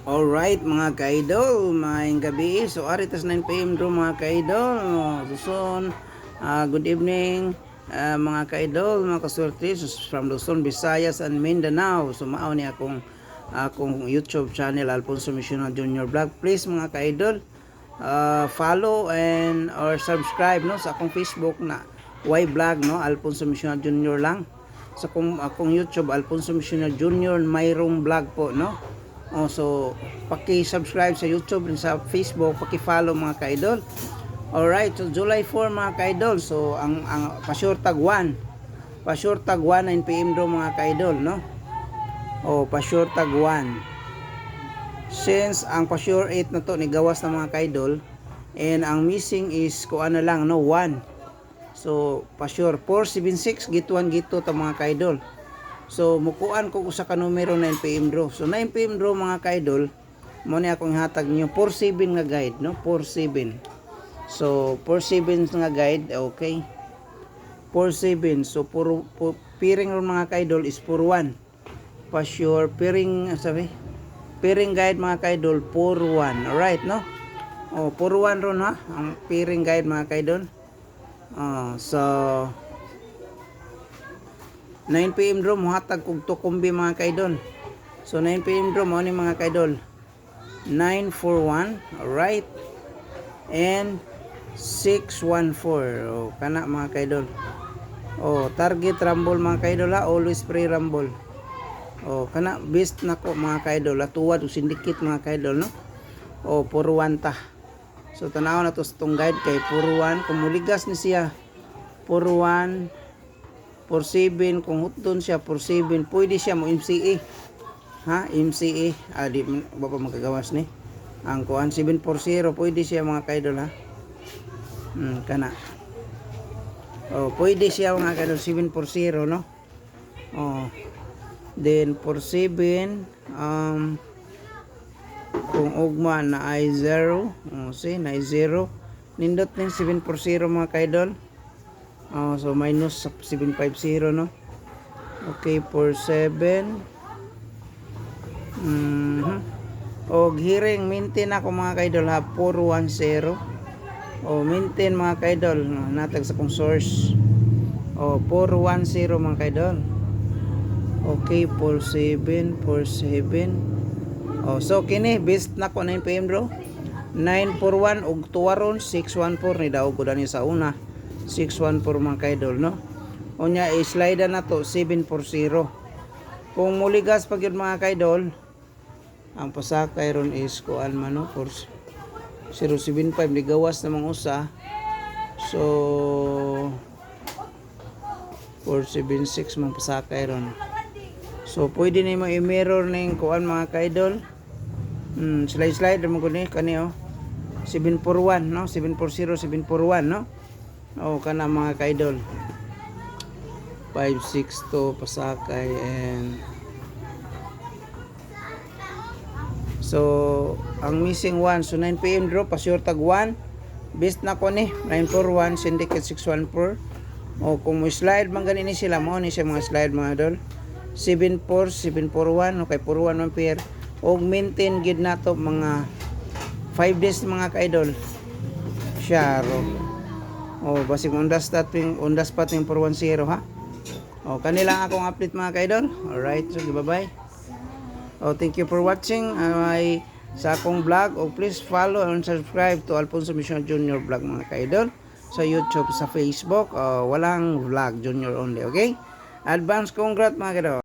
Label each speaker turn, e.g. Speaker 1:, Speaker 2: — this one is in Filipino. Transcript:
Speaker 1: Alright mga ka-idol, maayong gabi. So aritas 9 PM do mga ka-idol. Luzon, good evening mga ka-idol, mga kaswerte from Luzon, Visayas and Mindanao. So mao ni akong YouTube channel Alfonso Missional Junior Vlog. Please mga ka-idol, follow and or subscribe no sa akong Facebook na Y Vlog no, Alfonso Missional Junior lang. Sa akong YouTube Alfonso Missional Junior mayroong vlog po no. So paki-subscribe sa YouTube and sa Facebook, paki-follow mga ka-idol. Alright, so July 4 mga ka-idol. So ang pa-sure tag 1 9 PM do mga ka-idol no. Pa-sure tag 1. Since ang pa-sure 8 na to ni gawas na mga ka-idol, and ang missing is kuan na lang no 1. So pa-sure 476 gituan gito ta mga ka-idol. So mukuan ko usa ka numero 9 PM draw. So 9 PM draw mga ka-idol, mo ni akong hatag niyo 47 nga guide no, 47. So 47 nga guide, okay. 47. So piring ron mga ka-idol is 41. Pa sure piring piring guide mga ka-idol 41. Alright no? 41 ron ha, ang piring guide mga ka-idol. So 9 PM draw mo hatag kog tukumbi mga ka-idol. So 9 PM draw mo ni mga ka-idol 941, alright, and 614. Kana mga ka-idol. Target rumble mga ka-idol ha, always free rumble. Kana best nako mga ka-idol, tuwad og syndicate mga ka-idol no. Puro 1 ta. So tanaw na to sa tong guide kay puro 1, kung muligas ni siya puro 1 47, kung hutdon siya 47, pwede siya mo MCA ha, MCA di ba pa magagawas ni ang kuan 740, pwede siya mga ka-idol ha. Kana pwede siya mga ka-idol 740 no. Then 47 kung ugma na ay 0, na ay 0 nindot ning 740 mga ka-idol. So minus 750 no. Okay, 47. Hearing maintain ako mga ka-idol ha, 410. Maintain mga ka-idol natag sa kong source. 410 mga ka-idol. Okay, 47. So kini best na ko 9 PM bro. 941 og tuwaron 614 ni daw ko dani sa una. 614 mga ka-idol no. Unya i-slide na to 740. Kung muligas pag yun mga ka-idol, ang pasakay ron is kuan man no, 075 ligawas namang usa. So 476 man pasakay ron. So pwede nimo i-mirror ning kuan mga ka-idol. Slide mo ko ni kani 741 no, 740 741 no. Kana mga ka-idol 562 pasakay. And so ang missing 1, so 9 PM draw pa sure tag 1 best na ko ni 941 syndicate 614. Kung mo slide man ganini sila mo ni siya mga slide mga idol 74 741 okay 41 man pair og maintain gid nato mga 5 days mga ka-idol siya ro. Basig undas pa ting 410 ha. Kanila akong update mga ka-idol. Alright, so bye-bye. Thank you for watching sa akong vlog. Please follow and subscribe to Alfonso Missional Junior Vlog mga ka-idol sa YouTube, sa Facebook. Walang vlog, junior only, okay? Advance congrats mga ka-idol.